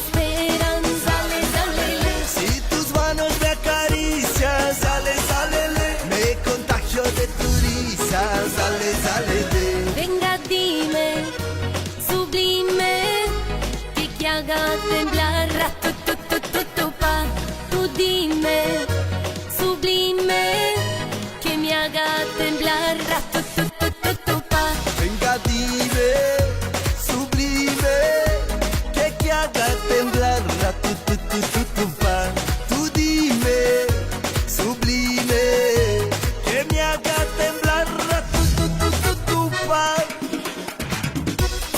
esperan, sale, salele. Si tus manos me acarician, sale, salele. Me contagio de tu risa, sale, salele. Venga, dime, sublime, que haga temblar, pa. Tú dime, sublime, que me haga temblar, pa. Venga, dime, sublime, que haga temblar, pa. Tú dime, sublime, que me haga temblar, pa.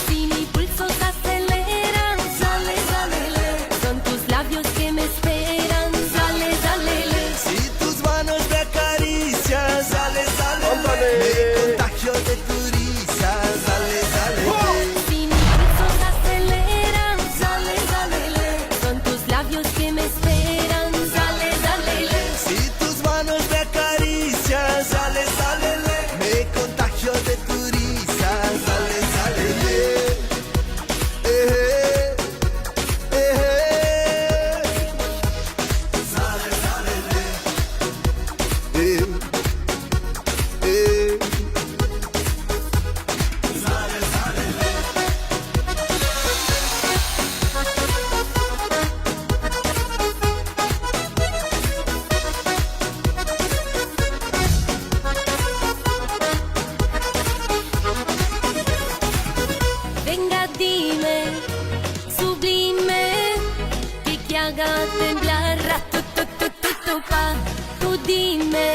Si mi pulso se acelera, sale, salele. Son tus labios que me esperan, sale, salele. Si tus manos me acarician, sale, salele. Me contagio de tu risa, sale, salele. Si mi pulso se acelera, sale, salele. Son tus labios que me esperan, sale, salele. Si tus manos me acarician, sale, salele. Me contagio de tu risa, sale, salele. Sale, salele. Sale, salele. Venga, dime, sublime, que haga temblar, pa. Tú dime,